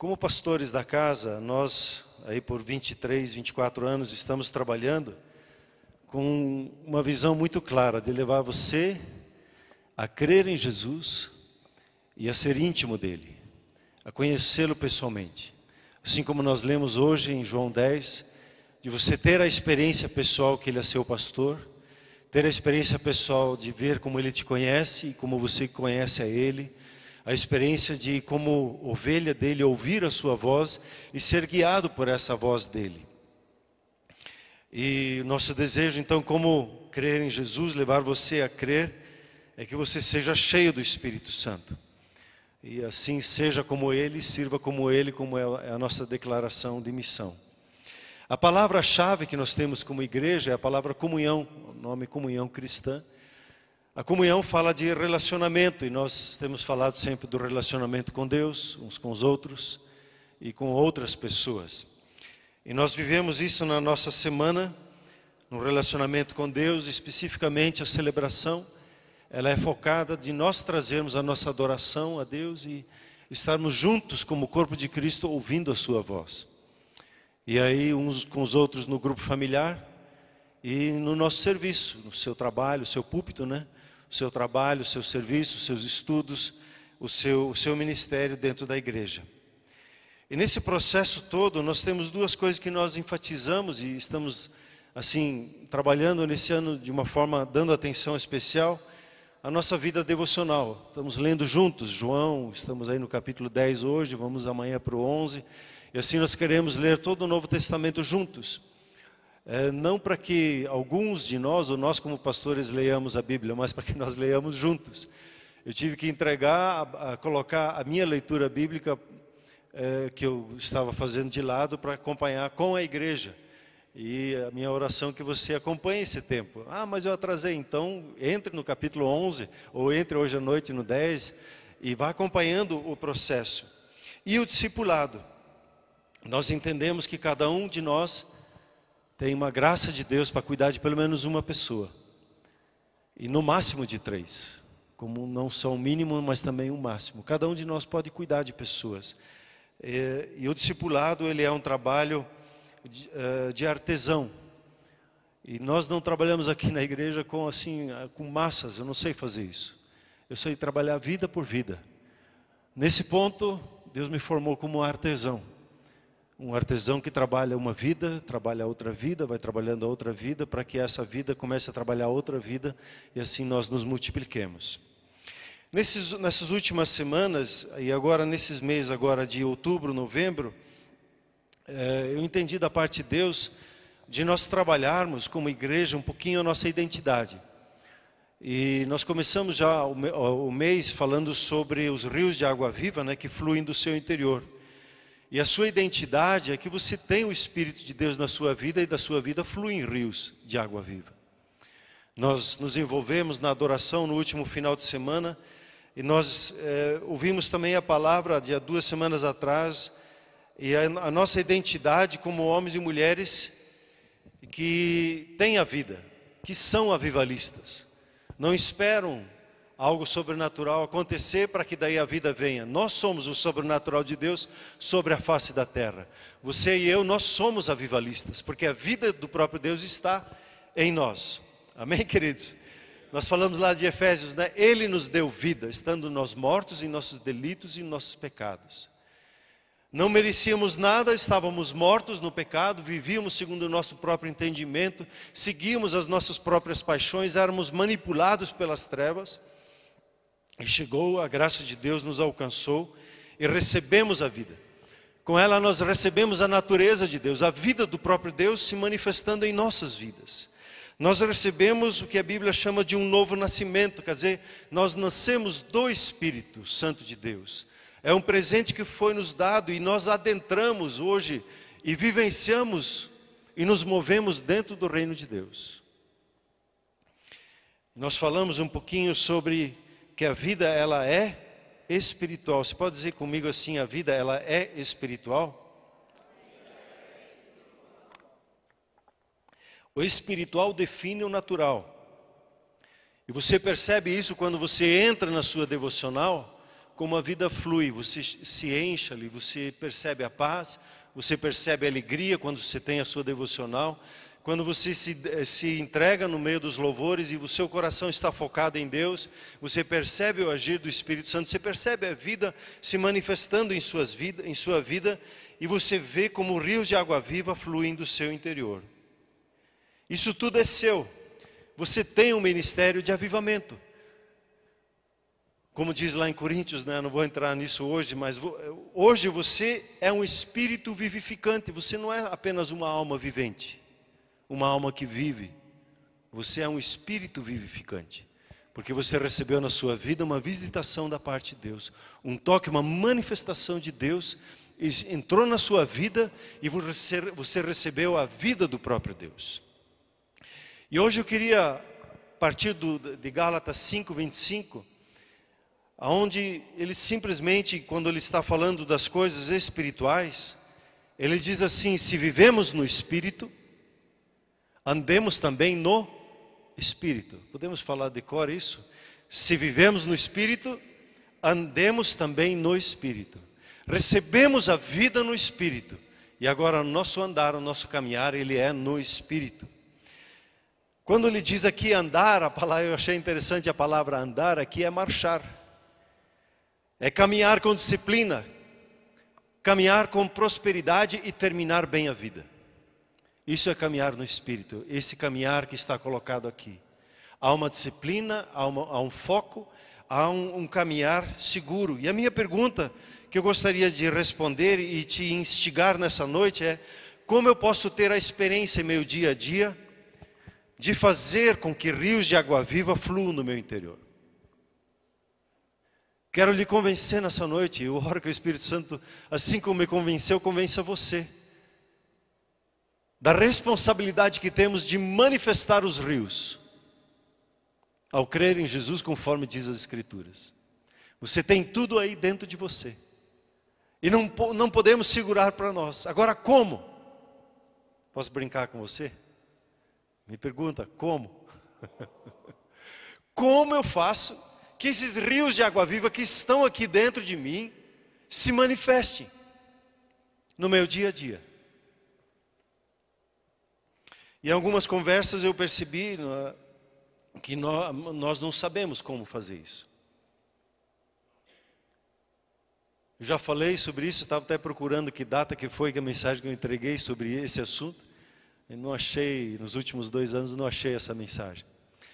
Como pastores da casa, nós aí por 23, 24 anos estamos trabalhando com uma visão muito clara de levar você a crer em Jesus e a ser íntimo dele, a conhecê-lo pessoalmente. Assim como nós lemos hoje em João 10, de você ter a experiência pessoal que ele é seu pastor, ter a experiência pessoal de ver como ele te conhece e como você conhece a ele, a experiência de como ovelha dele ouvir a sua voz e ser guiado por essa voz dele. E nosso desejo então, como crer em Jesus, levar você a crer, é que você seja cheio do Espírito Santo. E assim seja como ele, sirva como ele, como é a nossa declaração de missão. A palavra-chave que nós temos como igreja é a palavra comunhão, o nome comunhão cristã. A comunhão fala de relacionamento e nós temos falado sempre do relacionamento com Deus, uns com os outros e com outras pessoas. E nós vivemos isso na nossa semana, no relacionamento com Deus, especificamente a celebração. Ela é focada de nós trazermos a nossa adoração a Deus e estarmos juntos como corpo de Cristo ouvindo a sua voz. E aí uns com os outros no grupo familiar e no nosso serviço, no seu trabalho, o seu púlpito, né? O seu trabalho, o seu serviço, os seus estudos, o seu ministério dentro da igreja. E nesse processo todo, nós temos duas coisas que nós enfatizamos e estamos, assim, trabalhando nesse ano de uma forma, dando atenção especial, a nossa vida devocional. Estamos lendo juntos João, estamos aí no capítulo 10 hoje, vamos amanhã para o 11, e assim nós queremos ler todo o Novo Testamento juntos. Não para que alguns de nós, ou nós como pastores, leiamos a Bíblia, mas para que nós leiamos juntos. Eu tive que colocar a minha leitura bíblica, que eu estava fazendo de lado, para acompanhar com a igreja. E a minha oração é que você acompanhe esse tempo. Ah, mas eu atrasei, então entre no capítulo 11, ou entre hoje à noite no 10, e vá acompanhando o processo. E o discipulado. Nós entendemos que cada um de nós tem uma graça de Deus para cuidar de pelo menos uma pessoa. E no máximo de 3. Como não só o mínimo, mas também o máximo. Cada um de nós pode cuidar de pessoas. E o discipulado, ele é um trabalho de artesão. E nós não trabalhamos aqui na igreja com massas, eu não sei fazer isso. Eu sei trabalhar vida por vida. Nesse ponto, Deus me formou como artesão. Um artesão que trabalha uma vida, trabalha outra vida, vai trabalhando a outra vida, para que essa vida comece a trabalhar outra vida, e assim nós nos multipliquemos. Nessas últimas semanas, e agora nesses meses agora de outubro, novembro, eu entendi da parte de Deus, de nós trabalharmos como igreja um pouquinho a nossa identidade. E nós começamos já o mês falando sobre os rios de água viva, né, que fluem do seu interior. E a sua identidade é que você tem o Espírito de Deus na sua vida e da sua vida fluem rios de água viva. Nós nos envolvemos na adoração no último final de semana e nós ouvimos também a palavra de há 2 semanas atrás e a nossa identidade como homens e mulheres que têm a vida, que são avivalistas. Não esperam algo sobrenatural acontecer para que daí a vida venha. Nós somos o sobrenatural de Deus sobre a face da terra. Você e eu, nós somos avivalistas, porque a vida do próprio Deus está em nós. Amém, queridos? Nós falamos lá de Efésios, né? Ele nos deu vida, estando nós mortos em nossos delitos e em nossos pecados. Não merecíamos nada, estávamos mortos no pecado, vivíamos segundo o nosso próprio entendimento, seguíamos as nossas próprias paixões, éramos manipulados pelas trevas. E chegou, a graça de Deus nos alcançou e recebemos a vida. Com ela nós recebemos a natureza de Deus, a vida do próprio Deus se manifestando em nossas vidas. Nós recebemos o que a Bíblia chama de um novo nascimento, quer dizer, nós nascemos do Espírito Santo de Deus. É um presente que foi nos dado e nós adentramos hoje e vivenciamos e nos movemos dentro do reino de Deus. Nós falamos um pouquinho sobre que a vida ela é espiritual. Você pode dizer comigo assim, a vida ela é espiritual? O espiritual define o natural. E você percebe isso quando você entra na sua devocional, como a vida flui. Você se enche ali, você percebe a paz, você percebe a alegria quando você tem a sua devocional. Quando você se entrega no meio dos louvores e o seu coração está focado em Deus, você percebe o agir do Espírito Santo, você percebe a vida se manifestando em sua vida, e você vê como rios de água viva fluem do seu interior. Isso tudo é seu. Você tem um ministério de avivamento. Como diz lá em Coríntios, né? Não vou entrar nisso hoje, mas hoje você é um espírito vivificante, você não é apenas uma alma vivente. Uma alma que vive, você é um espírito vivificante, porque você recebeu na sua vida uma visitação da parte de Deus, um toque, uma manifestação de Deus, entrou na sua vida e você recebeu a vida do próprio Deus. E hoje eu queria partir de Gálatas 5:25, onde ele simplesmente, quando ele está falando das coisas espirituais, ele diz assim: se vivemos no Espírito, andemos também no Espírito. Podemos falar de cor isso? Se vivemos no Espírito, andemos também no Espírito. Recebemos a vida no Espírito. E agora o nosso andar, o nosso caminhar, ele é no Espírito. Quando ele diz aqui andar, a palavra, eu achei interessante a palavra andar aqui, é marchar. É caminhar com disciplina, caminhar com prosperidade e terminar bem a vida. Isso é caminhar no Espírito, esse caminhar que está colocado aqui. Há uma disciplina, há um foco, há um caminhar seguro. E a minha pergunta que eu gostaria de responder e te instigar nessa noite é: como eu posso ter a experiência em meu dia a dia de fazer com que rios de água viva fluam no meu interior? Quero lhe convencer nessa noite, eu oro que o Espírito Santo, assim como me convenceu, convença você da responsabilidade que temos de manifestar os rios, ao crer em Jesus, conforme diz as Escrituras. Você tem tudo aí dentro de você, e não podemos segurar para nós. Agora como? Posso brincar com você? Me pergunta, como? Como eu faço que esses rios de água viva que estão aqui dentro de mim se manifestem no meu dia a dia? Em algumas conversas eu percebi que nós não sabemos como fazer isso. Eu já falei sobre isso, estava até procurando que data que foi que a mensagem que eu entreguei sobre esse assunto. Eu não achei, nos últimos 2 anos não achei essa mensagem.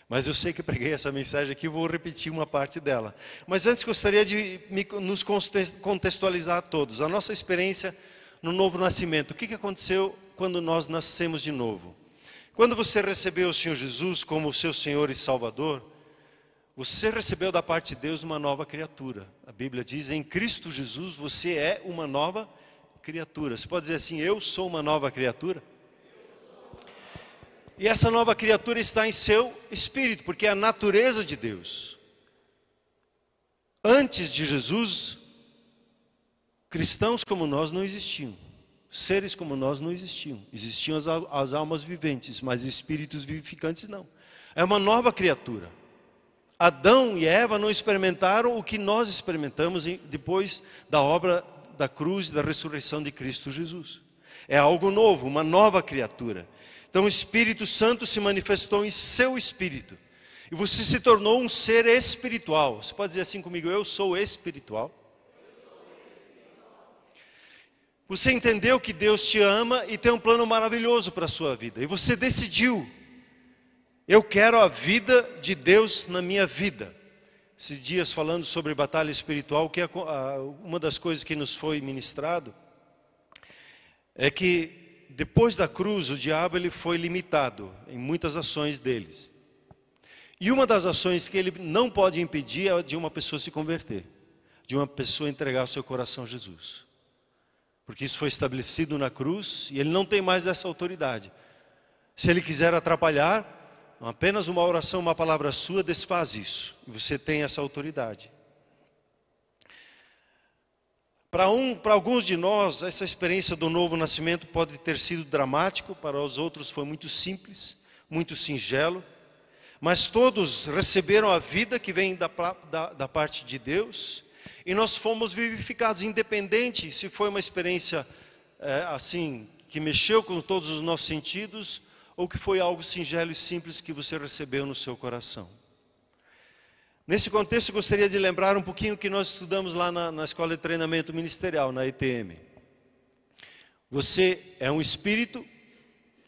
Mas eu sei que preguei essa mensagem aqui, vou repetir uma parte dela. Mas antes gostaria de nos contextualizar a todos. A nossa experiência no novo nascimento. O que aconteceu quando nós nascemos de novo? Quando você recebeu o Senhor Jesus como seu Senhor e Salvador, você recebeu da parte de Deus uma nova criatura. A Bíblia diz, em Cristo Jesus você é uma nova criatura. Você pode dizer assim, eu sou uma nova criatura? E essa nova criatura está em seu espírito, porque é a natureza de Deus. Antes de Jesus, cristãos como nós não existiam. Seres como nós não existiam. Existiam as almas viventes, mas espíritos vivificantes não. É uma nova criatura. Adão e Eva não experimentaram o que nós experimentamos depois da obra da cruz e da ressurreição de Cristo Jesus. É algo novo, uma nova criatura. Então o Espírito Santo se manifestou em seu espírito. E você se tornou um ser espiritual. Você pode dizer assim comigo, eu sou espiritual. Você entendeu que Deus te ama e tem um plano maravilhoso para a sua vida. E você decidiu, eu quero a vida de Deus na minha vida. Esses dias falando sobre batalha espiritual, que uma das coisas que nos foi ministrado, é que depois da cruz, o diabo ele foi limitado em muitas ações deles. E uma das ações que ele não pode impedir é de uma pessoa se converter, de uma pessoa entregar o seu coração a Jesus. Porque isso foi estabelecido na cruz e ele não tem mais essa autoridade. Se ele quiser atrapalhar, apenas uma oração, uma palavra sua desfaz isso. E você tem essa autoridade. Para alguns de nós, essa experiência do novo nascimento pode ter sido dramático, para os outros foi muito simples, muito singelo. Mas todos receberam a vida que vem da parte de Deus. e nós fomos vivificados, independente se foi uma experiência assim, que mexeu com todos os nossos sentidos, ou que foi algo singelo e simples que você recebeu no seu coração. Nesse contexto, eu gostaria de lembrar um pouquinho o que nós estudamos lá na Escola de Treinamento Ministerial, na ETM. Você é um espírito,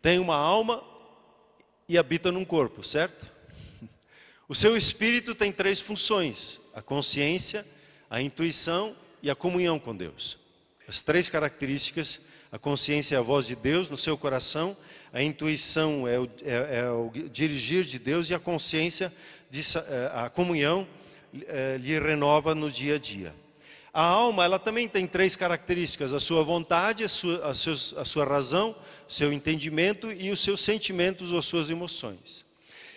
tem uma alma e habita num corpo, certo? O seu espírito tem 3 funções: a consciência, a intuição e a comunhão com Deus. As 3 características: a consciência é a voz de Deus no seu coração, a intuição é o dirigir de Deus, e a consciência, a comunhão, lhe renova no dia a dia. A alma, ela também tem 3 características: a sua vontade, a sua razão, seu entendimento e os seus sentimentos ou suas emoções.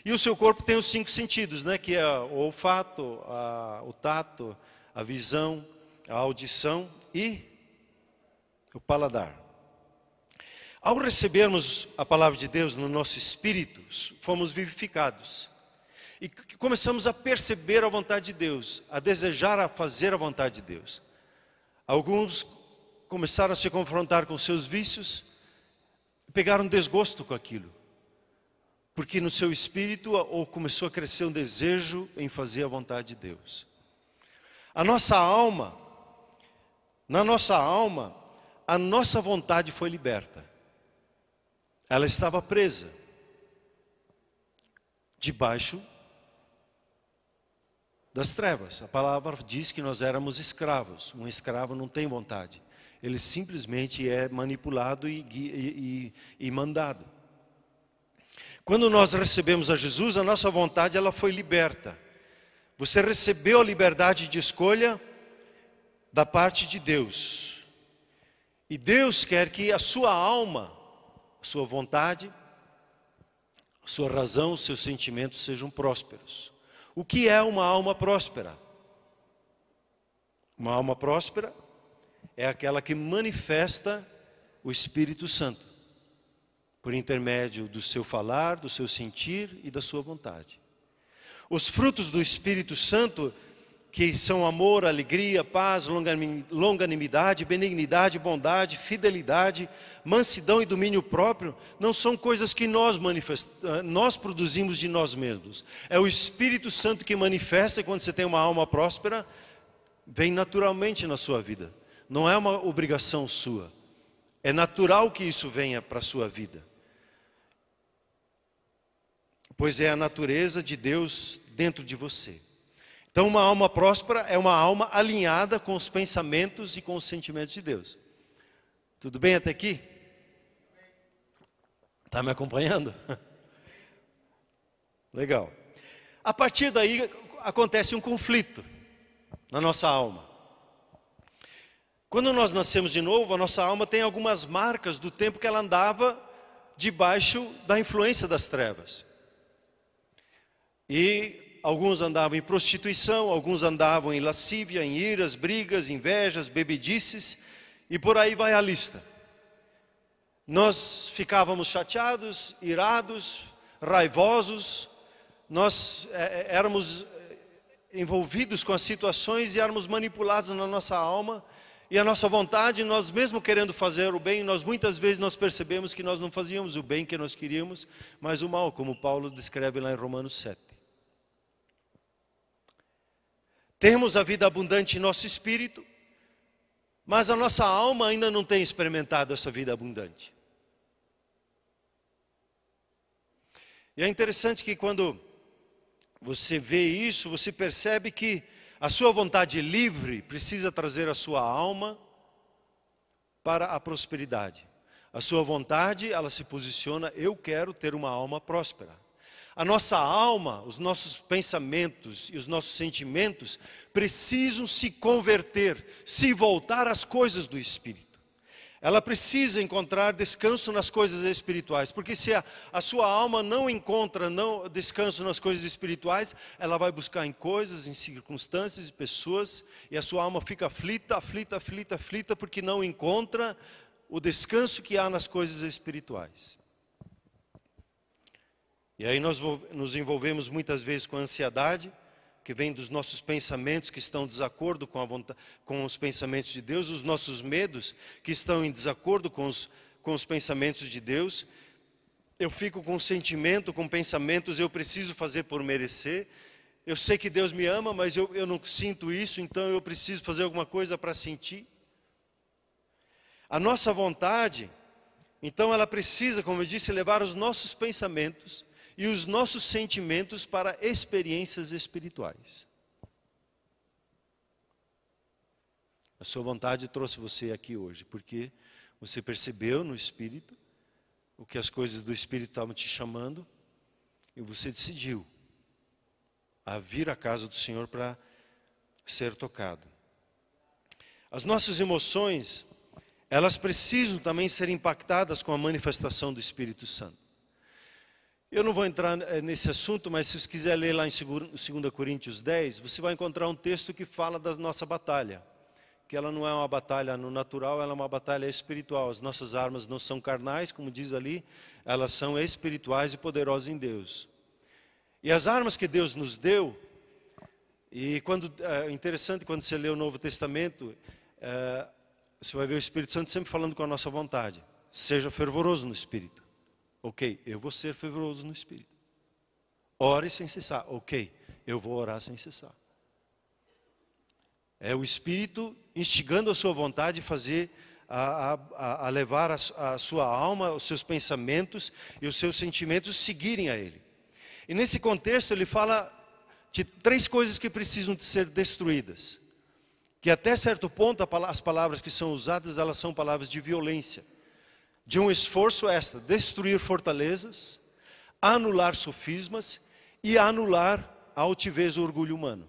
E o seu corpo tem os 5 sentidos, né? Que é o olfato, o tato, a visão, a audição e o paladar. Ao recebermos a palavra de Deus no nosso espírito, fomos vivificados. E começamos a perceber a vontade de Deus, a desejar a fazer a vontade de Deus. Alguns começaram a se confrontar com seus vícios, pegaram desgosto com aquilo, porque no seu espírito começou a crescer um desejo em fazer a vontade de Deus. Na nossa alma, a nossa vontade foi liberta. Ela estava presa debaixo das trevas. A palavra diz que nós éramos escravos. Um escravo não tem vontade. Ele simplesmente é manipulado e mandado. Quando nós recebemos a Jesus, a nossa vontade ela foi liberta. Você recebeu a liberdade de escolha da parte de Deus. E Deus quer que a sua alma, a sua vontade, a sua razão, os seus sentimentos sejam prósperos. O que é uma alma próspera? Uma alma próspera é aquela que manifesta o Espírito Santo, por intermédio do seu falar, do seu sentir e da sua vontade. Os frutos do Espírito Santo, que são amor, alegria, paz, longanimidade, benignidade, bondade, fidelidade, mansidão e domínio próprio, não são coisas que nós produzimos de nós mesmos. É o Espírito Santo que manifesta, e quando você tem uma alma próspera, vem naturalmente na sua vida. Não é uma obrigação sua. É natural que isso venha para a sua vida. Pois é a natureza de Deus dentro de você. Então, uma alma próspera é uma alma alinhada com os pensamentos e com os sentimentos de Deus. Tudo bem até aqui? Está me acompanhando? Legal. A partir daí acontece um conflito na nossa alma. Quando nós nascemos de novo, a nossa alma tem algumas marcas do tempo que ela andava debaixo da influência das trevas. E alguns andavam em prostituição, alguns andavam em lascívia, em iras, brigas, invejas, bebedices, e por aí vai a lista. Nós ficávamos chateados, irados, raivosos, nós éramos envolvidos com as situações e éramos manipulados na nossa alma, e a nossa vontade, nós mesmo querendo fazer o bem, muitas vezes nós percebemos que nós não fazíamos o bem que nós queríamos, mas o mal, como Paulo descreve lá em Romanos 7. Temos a vida abundante em nosso espírito, mas a nossa alma ainda não tem experimentado essa vida abundante. E é interessante que quando você vê isso, você percebe que a sua vontade livre precisa trazer a sua alma para a prosperidade. A sua vontade, ela se posiciona: eu quero ter uma alma próspera. A nossa alma, os nossos pensamentos e os nossos sentimentos precisam se converter, se voltar às coisas do Espírito. Ela precisa encontrar descanso nas coisas espirituais, porque se a sua alma não encontra descanso nas coisas espirituais, ela vai buscar em coisas, em circunstâncias e pessoas, e a sua alma fica aflita, porque não encontra o descanso que há nas coisas espirituais. E aí nós nos envolvemos muitas vezes com ansiedade, que vem dos nossos pensamentos que estão em desacordo com os pensamentos de Deus, os nossos medos que estão em desacordo com os pensamentos de Deus. Eu fico com sentimento, com pensamentos, eu preciso fazer por merecer. Eu sei que Deus me ama, mas eu não sinto isso, então eu preciso fazer alguma coisa para sentir. A nossa vontade, então ela precisa, como eu disse, levar os nossos pensamentos e os nossos sentimentos para experiências espirituais. A sua vontade trouxe você aqui hoje, porque você percebeu no Espírito o que as coisas do Espírito estavam te chamando, e você decidiu a vir à casa do Senhor para ser tocado. As nossas emoções, elas precisam também ser impactadas com a manifestação do Espírito Santo. Eu não vou entrar nesse assunto, mas se você quiser ler lá em 2 Coríntios 10, você vai encontrar um texto que fala da nossa batalha. Que ela não é uma batalha no natural, ela é uma batalha espiritual. As nossas armas não são carnais, como diz ali, elas são espirituais e poderosas em Deus. E as armas que Deus nos deu, e interessante quando você lê o Novo Testamento, você vai ver o Espírito Santo sempre falando com a nossa vontade. Seja fervoroso no Espírito. Ok, eu vou ser fervoroso no Espírito. Ore sem cessar. Ok, eu vou orar sem cessar. É o Espírito instigando a sua vontade a levar a sua alma, os seus pensamentos e os seus sentimentos seguirem a Ele. E nesse contexto ele fala de 3 coisas que precisam de ser destruídas. Que até certo ponto as palavras que são usadas, elas são palavras de violência. De um esforço extra, destruir fortalezas, anular sofismas e anular a altivez do orgulho humano.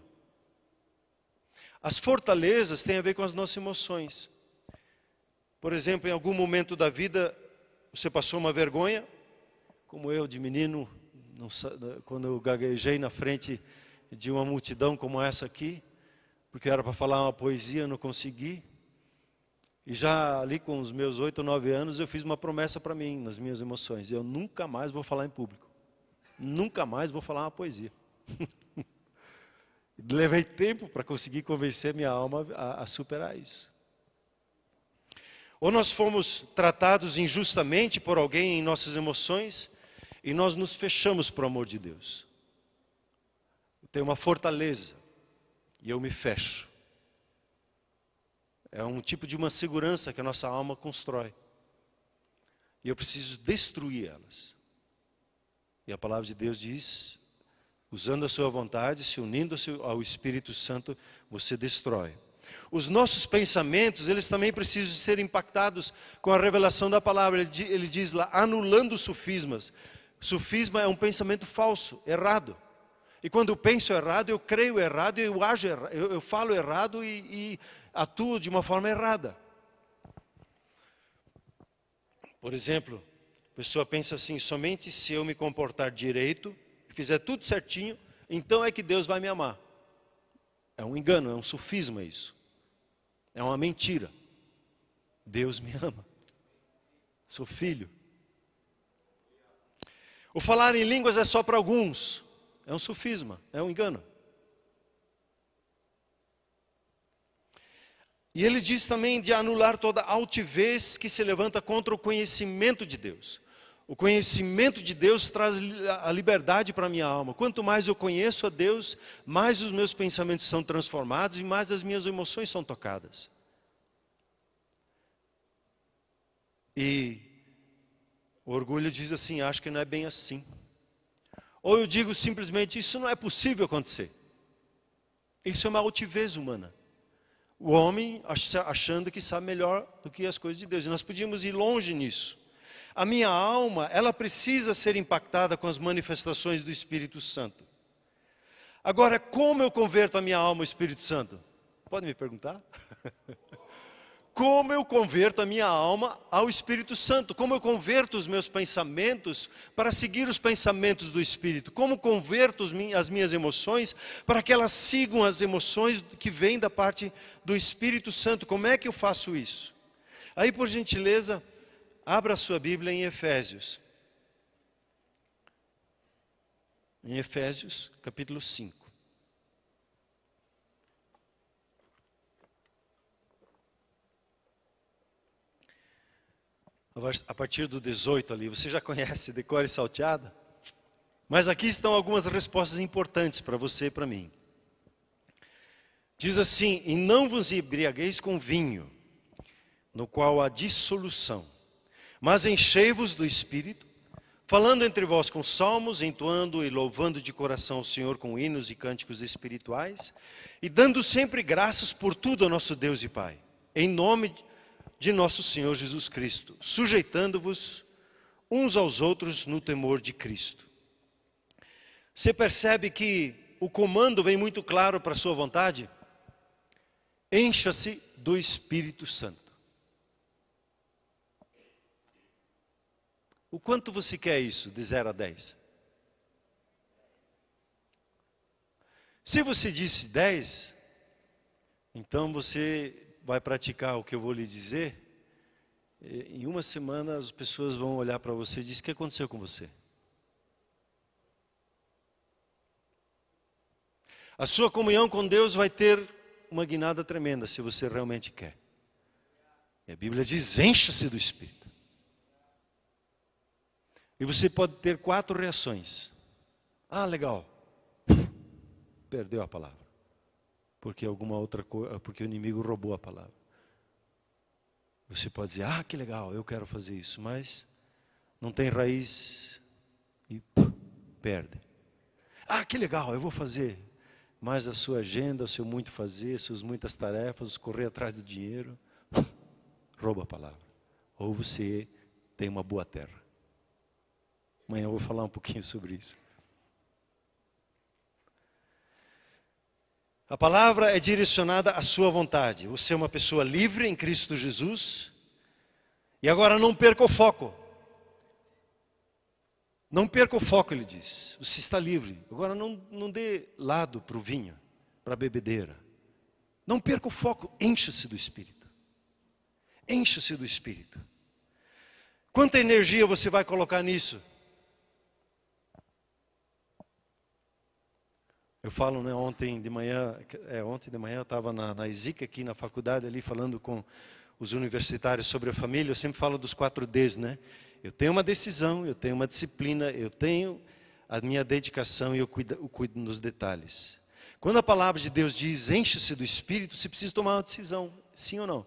As fortalezas têm a ver com as nossas emoções. Por exemplo, em algum momento da vida, você passou uma vergonha, como eu de menino, quando eu gaguejei na frente de uma multidão como essa aqui, porque era para falar uma poesia, eu não consegui. E já ali com os meus 8 ou 9 anos, eu fiz uma promessa para mim, nas minhas emoções. Eu nunca mais vou falar em público. Nunca mais vou falar uma poesia. Levei tempo para conseguir convencer minha alma a superar isso. Ou nós fomos tratados injustamente por alguém em nossas emoções e nós nos fechamos para o amor de Deus. Eu tenho uma fortaleza e eu me fecho. É um tipo de uma segurança que a nossa alma constrói. E eu preciso destruir elas. E a palavra de Deus diz, usando a sua vontade, se unindo ao Espírito Santo, você destrói. Os nossos pensamentos, eles também precisam ser impactados com a revelação da palavra. Ele diz lá, anulando sofismas. Sofisma é um pensamento falso, errado. E quando eu penso errado, eu creio errado, eu ajo errado, eu falo errado e atuo de uma forma errada. Por exemplo, a pessoa pensa assim, somente se eu me comportar direito, fizer tudo certinho, então é que Deus vai me amar. É um engano, é um sofisma isso. É uma mentira. Deus me ama. Sou filho. O falar em línguas é só para alguns. É um sofisma, é um engano. E ele diz também de anular toda altivez que se levanta contra o conhecimento de Deus. O conhecimento de Deus traz a liberdade para a minha alma. Quanto mais eu conheço a Deus, mais os meus pensamentos são transformados e mais as minhas emoções são tocadas. E o orgulho diz assim, acho que não é bem assim. Ou eu digo simplesmente, isso não é possível acontecer. Isso é uma altivez humana. O homem achando que sabe melhor do que as coisas de Deus. E nós podíamos ir longe nisso. A minha alma, ela precisa ser impactada com as manifestações do Espírito Santo. Agora, como eu converto a minha alma ao Espírito Santo? Pode me perguntar? Como eu converto a minha alma ao Espírito Santo? Como eu converto os meus pensamentos para seguir os pensamentos do Espírito? Como converto as minhas emoções para que elas sigam as emoções que vêm da parte do Espírito Santo? Como é que eu faço isso? Aí, por gentileza, abra a sua Bíblia em Efésios. Em Efésios, capítulo 5. a partir do 18 ali. Você já conhece, decore salteado? Mas aqui estão algumas respostas importantes para você e para mim. Diz assim: e não vos embriagueis com vinho, no qual há dissolução, mas enchei-vos do Espírito, falando entre vós com salmos, entoando e louvando de coração ao Senhor com hinos e cânticos espirituais, e dando sempre graças por tudo ao nosso Deus e Pai, em nome de nosso Senhor Jesus Cristo, sujeitando-vos uns aos outros no temor de Cristo. Você percebe que o comando vem muito claro para a sua vontade? Encha-se do Espírito Santo. O quanto você quer isso, de 0 a 10? Se você disse 10, então você vai praticar o que eu vou lhe dizer. Em uma semana as pessoas vão olhar para você e dizer: o que aconteceu com você? A sua comunhão com Deus vai ter uma guinada tremenda, se você realmente quer. E a Bíblia diz: encha-se do Espírito. E você pode ter 4 reações. Ah, legal. Perdeu a palavra. Porque alguma outra coisa, porque o inimigo roubou a palavra. Você pode dizer: ah, que legal, eu quero fazer isso, mas não tem raiz e perde. Ah, que legal, eu vou fazer. Mas a sua agenda, o seu muito fazer, suas muitas tarefas, correr atrás do dinheiro, rouba a palavra. Ou você tem uma boa terra. Amanhã eu vou falar um pouquinho sobre isso. A palavra é direcionada à sua vontade. Você é uma pessoa livre em Cristo Jesus. E agora não perca o foco. Não perca o foco, ele diz. Você está livre. Agora não dê lado para o vinho, para a bebedeira. Não perca o foco. Encha-se do Espírito. Encha-se do Espírito. Quanta energia você vai colocar nisso? Eu falo, né, ontem de manhã eu estava na ISIC aqui na faculdade ali falando com os universitários sobre a família. Eu sempre falo dos 4 Ds, né? Eu tenho uma decisão, eu tenho uma disciplina, eu tenho a minha dedicação e eu cuido nos detalhes. Quando a palavra de Deus diz encha-se do Espírito, você precisa tomar uma decisão, sim ou não?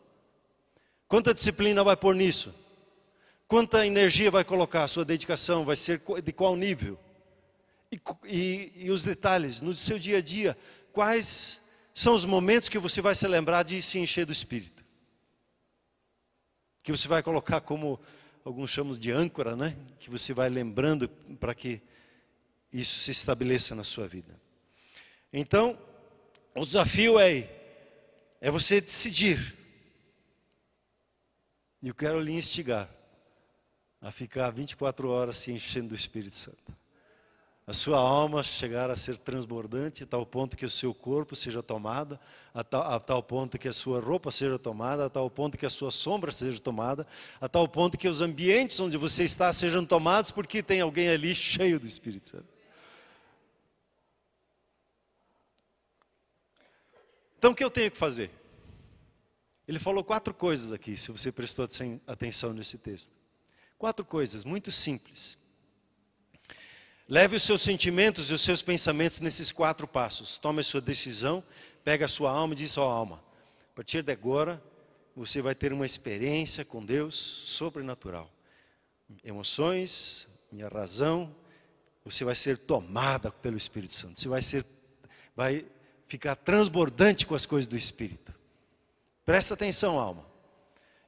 Quanta disciplina vai pôr nisso? Quanta energia vai colocar? A sua dedicação vai ser de qual nível? E os detalhes, no seu dia a dia, quais são os momentos que você vai se lembrar de se encher do Espírito? Que você vai colocar como, alguns chamam de âncora, né? Que você vai lembrando para que isso se estabeleça na sua vida. Então, o desafio é você decidir. E eu quero lhe instigar a ficar 24 horas se enchendo do Espírito Santo. A sua alma chegar a ser transbordante a tal ponto que o seu corpo seja tomado, a tal ponto que a sua roupa seja tomada, a tal ponto que a sua sombra seja tomada, a tal ponto que os ambientes onde você está sejam tomados porque tem alguém ali cheio do Espírito Santo. Então o que eu tenho que fazer? Ele falou 4 coisas aqui, se você prestou atenção nesse texto. 4 coisas muito simples. Leve os seus sentimentos e os seus pensamentos nesses 4 passos. Tome a sua decisão, pega a sua alma e diz: ó alma, a partir de agora você vai ter uma experiência com Deus sobrenatural. Emoções, minha razão, você vai ser tomada pelo Espírito Santo. Você vai ficar transbordante com as coisas do Espírito. Presta atenção, alma.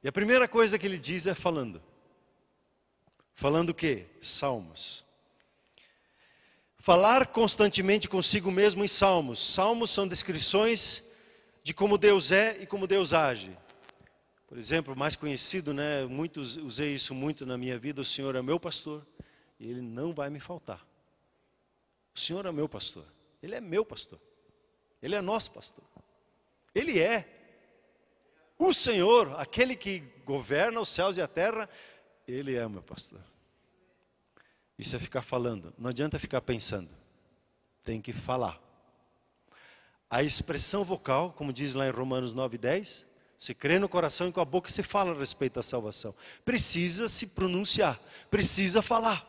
E a primeira coisa que ele diz é falando. Falando o quê? Salmos. Falar constantemente consigo mesmo em salmos. Salmos são descrições de como Deus é e como Deus age. Por exemplo, mais conhecido, né? Usei isso muito na minha vida. O Senhor é meu pastor e Ele não vai me faltar. O Senhor é meu pastor. Ele é meu pastor. Ele é nosso pastor. Ele é o Senhor, aquele que governa os céus e a terra. Ele é o meu pastor. Isso é ficar falando, não adianta ficar pensando, tem que falar. A expressão vocal, como diz lá em Romanos 9:10, Você crê no coração e com a boca você fala a respeito da salvação. Precisa se pronunciar, precisa falar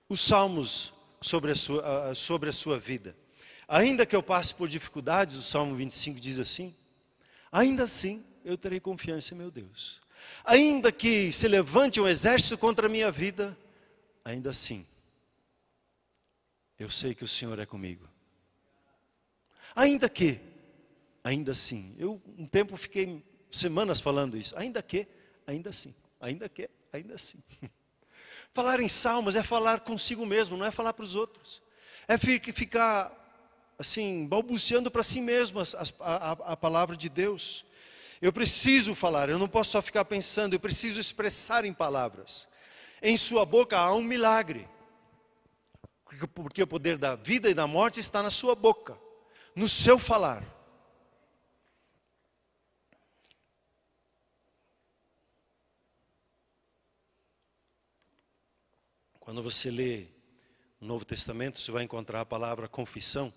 os salmos sobre a sua vida. Ainda que eu passe por dificuldades, o Salmo 25 diz assim, ainda assim eu terei confiança em meu Deus. Ainda que se levante um exército contra a minha vida, ainda assim eu sei que o Senhor é comigo. Ainda assim, eu um tempo fiquei semanas falando isso, ainda assim. Falar em salmos é falar consigo mesmo, não é falar para os outros. É ficar assim, balbuciando para si mesmo a palavra de Deus. Eu preciso falar, eu não posso só ficar pensando, eu preciso expressar em palavras. Em sua boca há um milagre. Porque o poder da vida e da morte está na sua boca, no seu falar. Quando você lê o Novo Testamento, você vai encontrar a palavra confissão,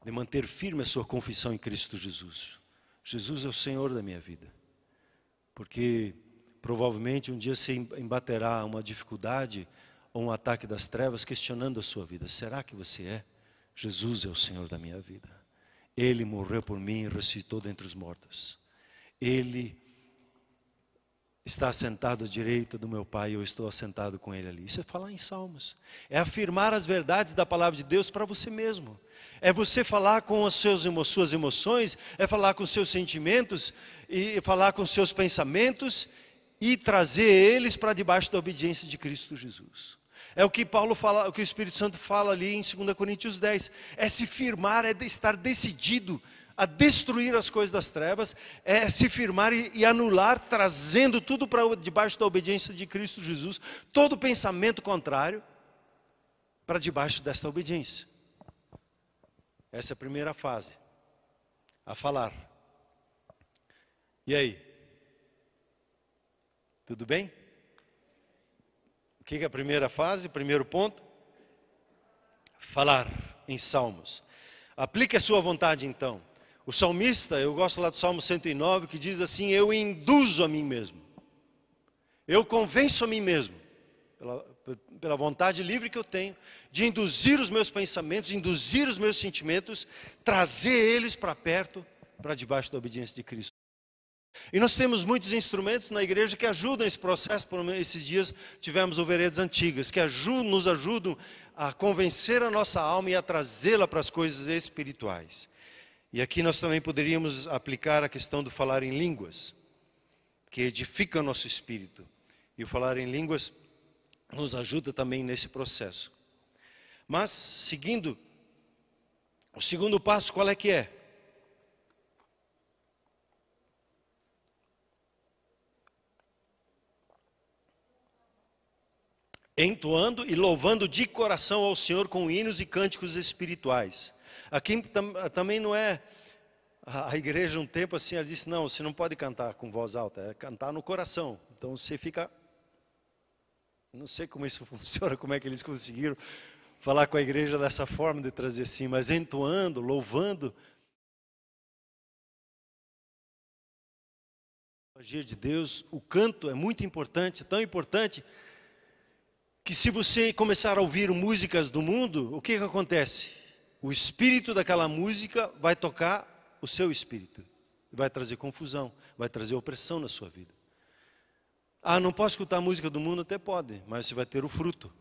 de manter firme a sua confissão em Cristo Jesus. Jesus é o Senhor da minha vida. Porque provavelmente um dia você embaterá uma dificuldade ou um ataque das trevas questionando a sua vida. Será que você é? Jesus é o Senhor da minha vida. Ele morreu por mim e ressuscitou dentre os mortos. Ele está assentado à direita do meu Pai e eu estou assentado com Ele ali. Isso é falar em salmos. É afirmar as verdades da palavra de Deus para você mesmo. É você falar com as suas emoções, é falar com os seus sentimentos, e falar com os seus pensamentos e trazer eles para debaixo da obediência de Cristo Jesus. É o que Paulo fala, o que o Espírito Santo fala ali em 2 Coríntios 10. É se firmar, é estar decidido a destruir as coisas das trevas, é se firmar e anular, trazendo tudo para debaixo da obediência de Cristo Jesus, todo pensamento contrário para debaixo desta obediência. Essa é a primeira fase, a falar. E aí? Tudo bem? O que é a primeira fase, primeiro ponto? Falar em salmos. Aplique a sua vontade então. O salmista, eu gosto lá do Salmo 109, que diz assim, eu induzo a mim mesmo. Eu convenço a mim mesmo, pela vontade livre que eu tenho, de induzir os meus pensamentos, induzir os meus sentimentos, trazer eles para perto, para debaixo da obediência de Cristo. E nós temos muitos instrumentos na igreja que ajudam esse processo. Por esses dias tivemos o Veredas Antigas, que nos ajudam a convencer a nossa alma e a trazê-la para as coisas espirituais. E aqui nós também poderíamos aplicar a questão do falar em línguas, que edifica o nosso espírito. E o falar em línguas nos ajuda também nesse processo. Mas, seguindo, o segundo passo qual é que é? Entoando e louvando de coração ao Senhor com hinos e cânticos espirituais. Aqui também não é, a igreja um tempo assim, ela disse, não, você não pode cantar com voz alta, é cantar no coração. Então você fica, não sei como isso funciona, como é que eles conseguiram falar com a igreja dessa forma de trazer assim, mas entoando, louvando. O agir de Deus, o canto é muito importante, é tão importante, que se você começar a ouvir músicas do mundo, o que acontece? O espírito daquela música vai tocar o seu espírito. Vai trazer confusão, vai trazer opressão na sua vida. Ah, não posso escutar música do mundo? Até pode, mas você vai ter o fruto.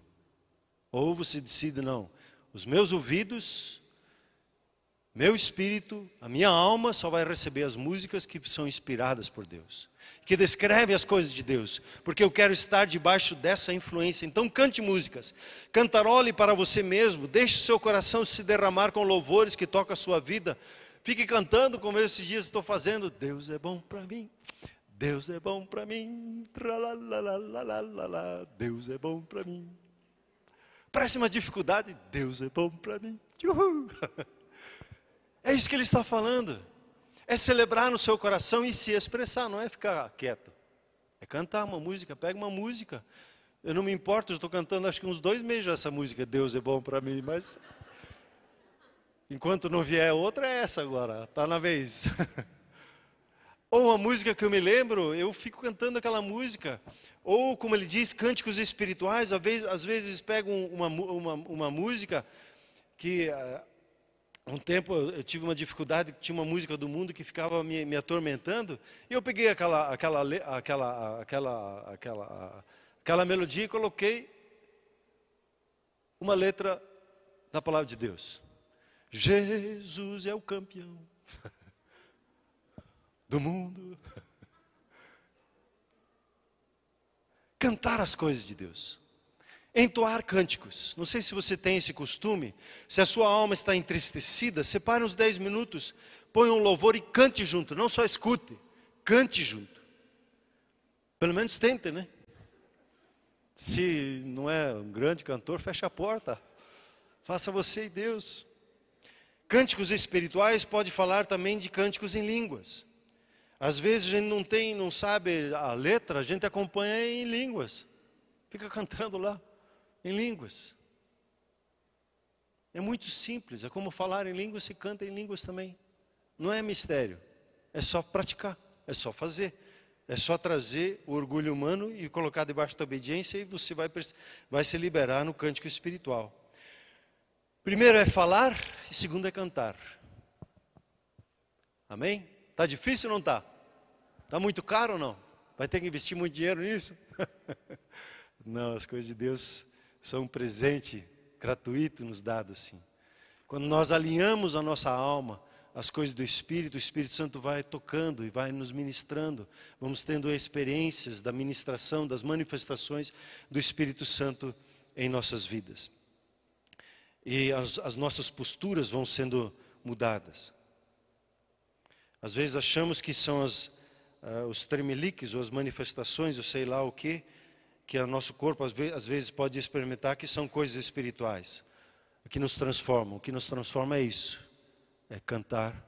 Ou você decide, não, os meus ouvidos, meu espírito, a minha alma só vai receber as músicas que são inspiradas por Deus, que descrevem as coisas de Deus, porque eu quero estar debaixo dessa influência. Então cante músicas, cantarole para você mesmo, deixe seu coração se derramar com louvores que tocam a sua vida. Fique cantando como eu esses dias estou fazendo. Deus é bom para mim, Deus é bom para mim, Deus é bom para mim. Parece uma dificuldade, Deus é bom para mim. Uhul. É isso que ele está falando. É celebrar no seu coração e se expressar, não é ficar quieto. É cantar uma música, pega uma música. Eu não me importo, eu estou cantando acho que uns 2 meses já essa música, Deus é bom para mim, mas enquanto não vier outra é essa agora, está na vez. Ou uma música que eu me lembro, eu fico cantando aquela música. Ou, como ele diz, cânticos espirituais. Às vezes pego uma música que, um tempo eu tive uma dificuldade, tinha uma música do mundo que ficava me atormentando. E eu peguei aquela melodia e coloquei uma letra da palavra de Deus. Jesus é o campeão do mundo. Cantar as coisas de Deus, entoar cânticos. Não sei se você tem esse costume. Se a sua alma está entristecida, separe uns 10 minutos, põe um louvor e cante junto. Não só escute, cante junto. Pelo menos tente, né? Se não é um grande cantor, fecha a porta. Faça você e Deus. Cânticos espirituais pode falar também de cânticos em línguas. Às vezes a gente não sabe a letra, a gente acompanha em línguas. Fica cantando lá, em línguas. É muito simples, é como falar em línguas, se canta em línguas também. Não é mistério, é só praticar, é só fazer. É só trazer o orgulho humano e colocar debaixo da obediência e você vai se liberar no cântico espiritual. Primeiro é falar e segundo é cantar. Amém? Está difícil ou não está? Está muito caro ou não? Vai ter que investir muito dinheiro nisso? Não, as coisas de Deus são um presente gratuito nos dado assim. Quando nós alinhamos a nossa alma, as coisas do Espírito, o Espírito Santo vai tocando e vai nos ministrando. Vamos tendo experiências da ministração, das manifestações do Espírito Santo em nossas vidas. E as nossas posturas vão sendo mudadas. Às vezes achamos que são os tremeliques ou as manifestações, ou sei lá o que o nosso corpo às vezes pode experimentar, que são coisas espirituais, que nos transformam. O que nos transforma é isso, é cantar,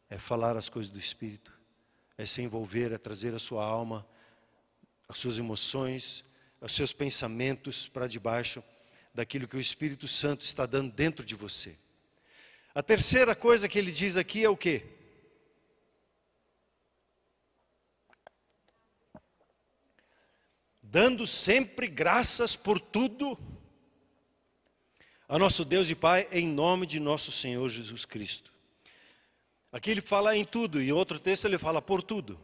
é falar as coisas do Espírito, é se envolver, é trazer a sua alma, as suas emoções, os seus pensamentos para debaixo daquilo que o Espírito Santo está dando dentro de você. A terceira coisa que ele diz aqui é o quê? Dando sempre graças por tudo a nosso Deus e Pai, em nome de nosso Senhor Jesus Cristo. Aqui ele fala em tudo, e em outro texto ele fala por tudo.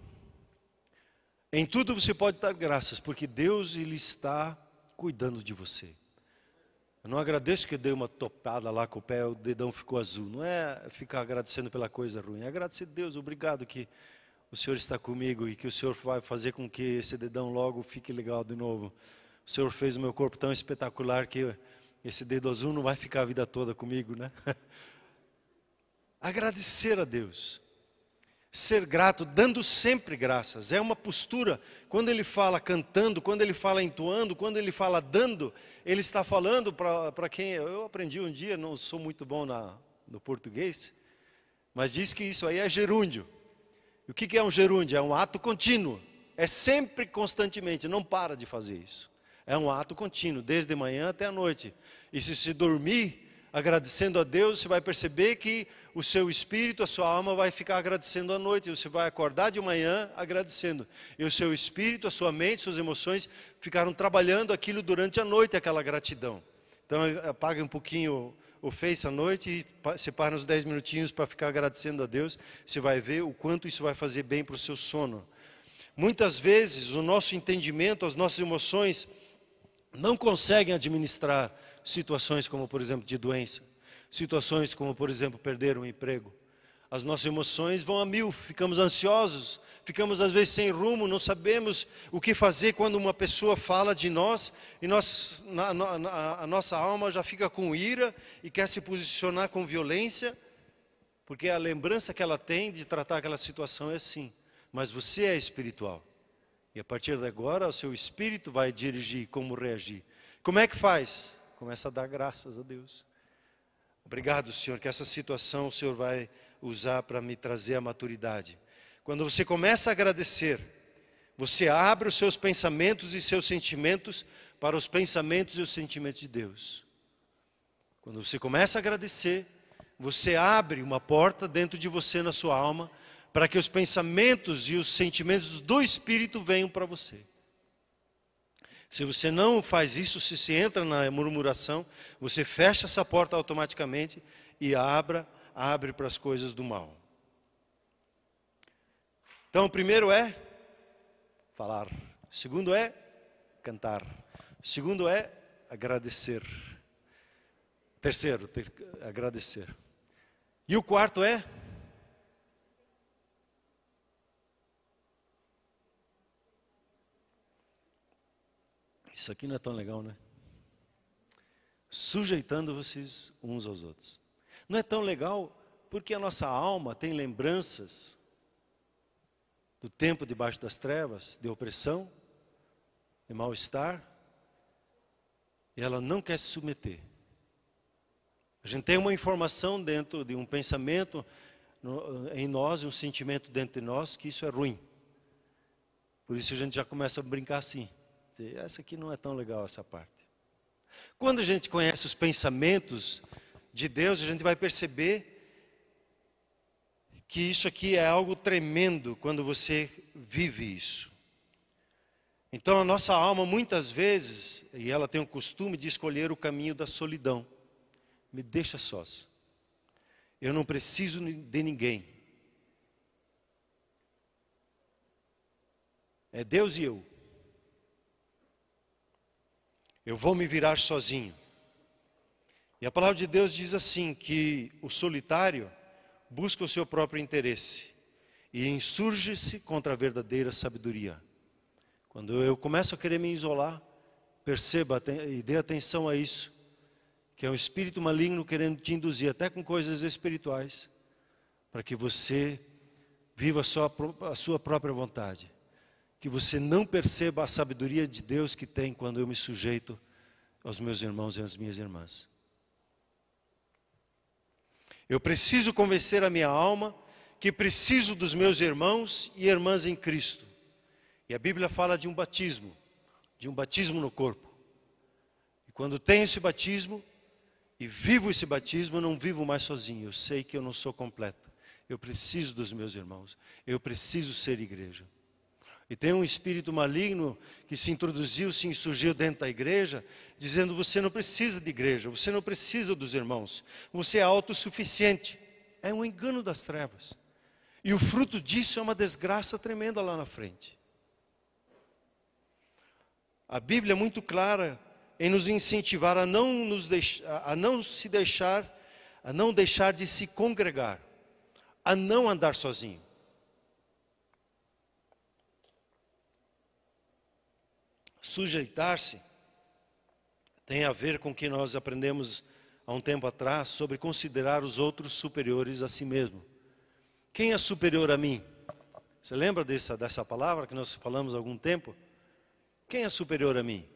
Em tudo você pode dar graças, porque Deus ele está cuidando de você. Eu não agradeço que eu dei uma topada lá com o pé, o dedão ficou azul. Não é ficar agradecendo pela coisa ruim, é agradecer a Deus, obrigado que o Senhor está comigo e que o Senhor vai fazer com que esse dedão logo fique legal de novo. O Senhor fez o meu corpo tão espetacular que esse dedo azul não vai ficar a vida toda comigo, né? Agradecer a Deus. Ser grato, dando sempre graças. É uma postura. Quando ele fala cantando, quando ele fala entoando, quando ele fala dando, ele está falando para quem... Eu aprendi um dia, não sou muito bom no português, mas diz que isso aí é gerúndio. E o que é um gerúndio? É um ato contínuo. É sempre, constantemente, não para de fazer isso. É um ato contínuo, desde a manhã até a noite. E se você dormir agradecendo a Deus, você vai perceber que o seu espírito, a sua alma vai ficar agradecendo à noite. Você vai acordar de manhã agradecendo. E o seu espírito, a sua mente, suas emoções ficaram trabalhando aquilo durante a noite, aquela gratidão. Então apague um pouquinho o Face à noite e separe uns 10 minutinhos para ficar agradecendo a Deus. Você vai ver o quanto isso vai fazer bem para o seu sono. Muitas vezes o nosso entendimento, as nossas emoções não conseguem administrar situações como, por exemplo, de doença. Situações como, por exemplo, perder um emprego. As nossas emoções vão a mil, ficamos ansiosos, ficamos às vezes sem rumo, não sabemos o que fazer quando uma pessoa fala de nós e a nossa alma já fica com ira e quer se posicionar com violência, porque a lembrança que ela tem de tratar aquela situação é assim. Mas você é espiritual e a partir de agora o seu espírito vai dirigir como reagir. Como é que faz? Começa a dar graças a Deus. Obrigado, Senhor, que essa situação o Senhor vai usar para me trazer a maturidade. Quando você começa a agradecer, você abre os seus pensamentos e seus sentimentos para os pensamentos e os sentimentos de Deus. Quando você começa a agradecer, você abre uma porta dentro de você, na sua alma, para que os pensamentos e os sentimentos do Espírito venham para você. Se você não faz isso, se você entra na murmuração, você fecha essa porta automaticamente e abre para as coisas do mal. Então, o primeiro é falar. O segundo é cantar. O segundo é agradecer. Terceiro, agradecer. E o quarto é isso aqui não é tão legal, né? Sujeitando vocês uns aos outros. Não é tão legal porque a nossa alma tem lembranças do tempo debaixo das trevas, de opressão, de mal-estar, e ela não quer se submeter. A gente tem uma informação dentro de um pensamento em nós, um sentimento dentro de nós, que isso é ruim. Por isso a gente já começa a brincar assim. Essa aqui não é tão legal, essa parte. Quando a gente conhece os pensamentos de Deus, a gente vai perceber que isso aqui é algo tremendo quando você vive isso. Então a nossa alma muitas vezes, e ela tem o costume de escolher o caminho da solidão. Me deixa sós. Eu não preciso de ninguém. É Deus e eu. Eu vou me virar sozinho. E a palavra de Deus diz assim, que o solitário busca o seu próprio interesse e insurge-se contra a verdadeira sabedoria. Quando eu começo a querer me isolar, perceba e dê atenção a isso, que é um espírito maligno querendo te induzir até com coisas espirituais, para que você viva a sua própria vontade. Que você não perceba a sabedoria de Deus que tem quando eu me sujeito aos meus irmãos e às minhas irmãs. Eu preciso convencer a minha alma que preciso dos meus irmãos e irmãs em Cristo. E a Bíblia fala de um batismo no corpo. E quando tenho esse batismo e vivo esse batismo, eu não vivo mais sozinho. Eu sei que eu não sou completo. Eu preciso dos meus irmãos. Eu preciso ser igreja. E tem um espírito maligno que se introduziu, se insurgiu dentro da igreja, dizendo: você não precisa de igreja, você não precisa dos irmãos, você é autossuficiente. É um engano das trevas. E o fruto disso é uma desgraça tremenda lá na frente. A Bíblia é muito clara em nos incentivar a não deixar de se congregar, a não andar sozinho. Sujeitar-se tem a ver com o que nós aprendemos há um tempo atrás sobre considerar os outros superiores a si mesmo. Quem é superior a mim? Você lembra dessa palavra que nós falamos há algum tempo? Quem é superior a mim?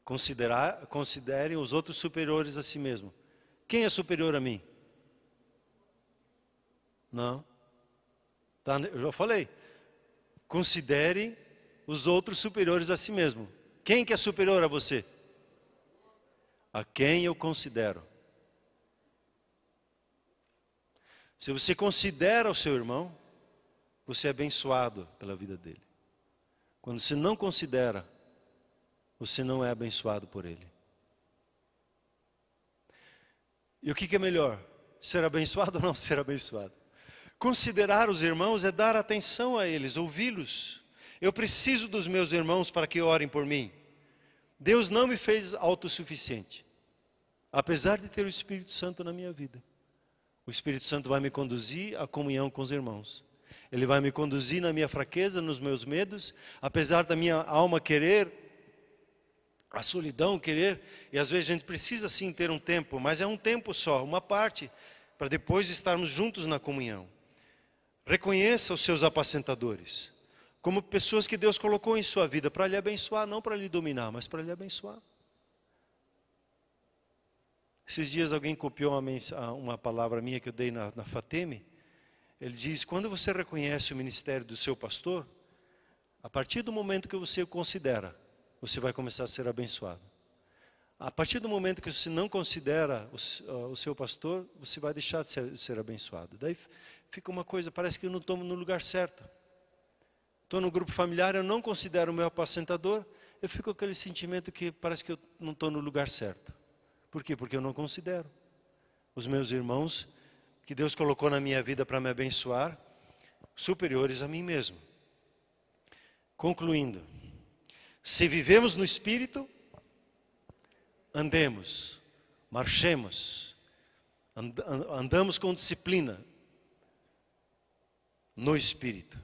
Considerem os outros superiores a si mesmo. Quem é superior a mim? Não. Tá, eu já falei. Considerem os outros superiores a si mesmo. Quem que é superior a você? A quem eu considero. Se você considera o seu irmão, você é abençoado pela vida dele. Quando você não considera, você não é abençoado por ele. E o que é melhor? Ser abençoado ou não ser abençoado? Considerar os irmãos é dar atenção a eles, ouvi-los. Eu preciso dos meus irmãos para que orem por mim. Deus não me fez autossuficiente, apesar de ter o Espírito Santo na minha vida. O Espírito Santo vai me conduzir à comunhão com os irmãos. Ele vai me conduzir na minha fraqueza, nos meus medos, apesar da minha alma querer, a solidão querer, e às vezes a gente precisa sim ter um tempo, mas é um tempo só, uma parte, para depois estarmos juntos na comunhão. Reconheça os seus apacentadores como pessoas que Deus colocou em sua vida para lhe abençoar, não para lhe dominar, mas para lhe abençoar. Esses dias alguém copiou uma palavra minha que eu dei na Fateme. Ele diz: quando você reconhece o ministério do seu pastor, a partir do momento que você o considera, você vai começar a ser abençoado. A partir do momento que você não considera o seu pastor, você vai deixar de ser abençoado. Daí fica uma coisa, parece que eu não estou no lugar certo. Estou no grupo familiar, eu não considero o meu apacentador, eu fico com aquele sentimento que parece que eu não estou no lugar certo. Por quê? Porque eu não considero os meus irmãos, que Deus colocou na minha vida para me abençoar, superiores a mim mesmo. Concluindo, se vivemos no Espírito, andemos, marchemos, andamos com disciplina no Espírito.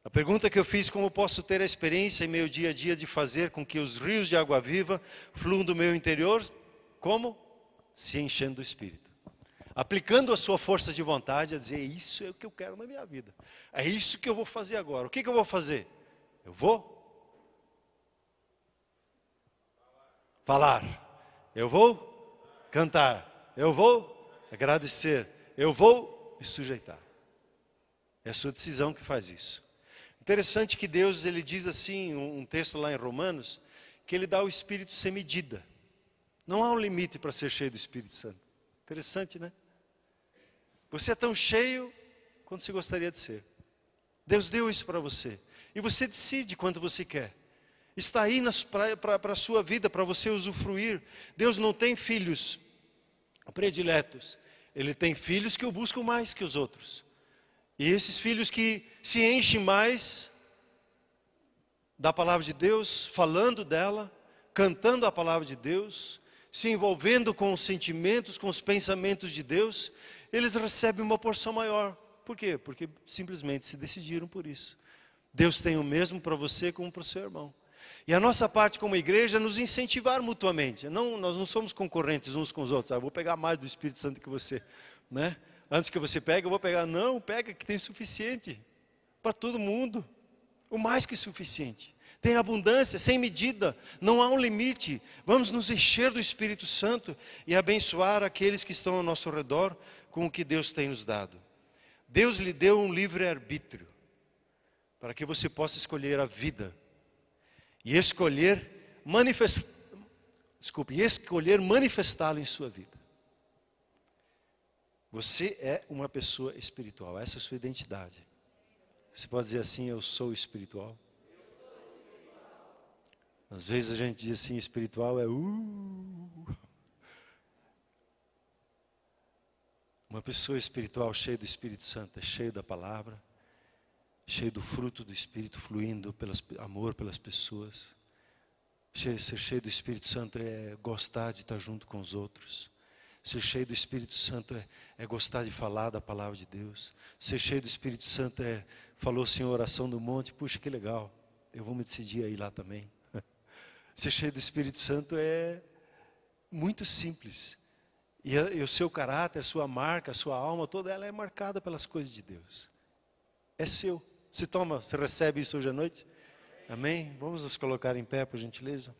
A pergunta que eu fiz, como posso ter a experiência em meu dia a dia de fazer com que os rios de água viva fluam do meu interior? Como? Se enchendo do Espírito. Aplicando a sua força de vontade a dizer, isso é o que eu quero na minha vida. É isso que eu vou fazer agora. O que eu vou fazer? Eu vou falar. Eu vou cantar. Eu vou agradecer. Eu vou me sujeitar. É a sua decisão que faz isso. Interessante que Deus, ele diz assim, um texto lá em Romanos, que ele dá o Espírito sem medida. Não há um limite para ser cheio do Espírito Santo. Interessante, né? Você é tão cheio quanto você gostaria de ser. Deus deu isso para você. E você decide quanto você quer. Está aí para a sua vida, para você usufruir. Deus não tem filhos prediletos. Ele tem filhos que o buscam mais que os outros. E esses filhos que se enchem mais da palavra de Deus, falando dela, cantando a palavra de Deus, se envolvendo com os sentimentos, com os pensamentos de Deus, eles recebem uma porção maior. Por quê? Porque simplesmente se decidiram por isso. Deus tem o mesmo para você como para o seu irmão. E a nossa parte como igreja é nos incentivar mutuamente. Nós não somos concorrentes uns com os outros. Eu vou pegar mais do Espírito Santo que você, né? Antes que você pegue, eu vou pegar. Não, pega que tem suficiente para todo mundo. O mais que suficiente. Tem abundância, sem medida, não há um limite. Vamos nos encher do Espírito Santo e abençoar aqueles que estão ao nosso redor com o que Deus tem nos dado. Deus lhe deu um livre-arbítrio para que você possa escolher a vida e escolher manifestá-lo em sua vida. Você é uma pessoa espiritual, essa é a sua identidade. Você pode dizer assim, eu sou espiritual. Às vezes a gente diz assim, espiritual é Uma pessoa espiritual cheia do Espírito Santo, é cheia da palavra, cheia do fruto do Espírito fluindo amor pelas pessoas. Ser cheio do Espírito Santo é gostar de estar junto com os outros. Ser cheio do Espírito Santo é gostar de falar da palavra de Deus. Ser cheio do Espírito Santo falou assim, oração do monte, puxa que legal, eu vou me decidir a ir lá também. Ser cheio do Espírito Santo é muito simples. E o seu caráter, a sua marca, a sua alma, toda ela é marcada pelas coisas de Deus. É seu. Você recebe isso hoje à noite? Amém? Vamos nos colocar em pé, por gentileza.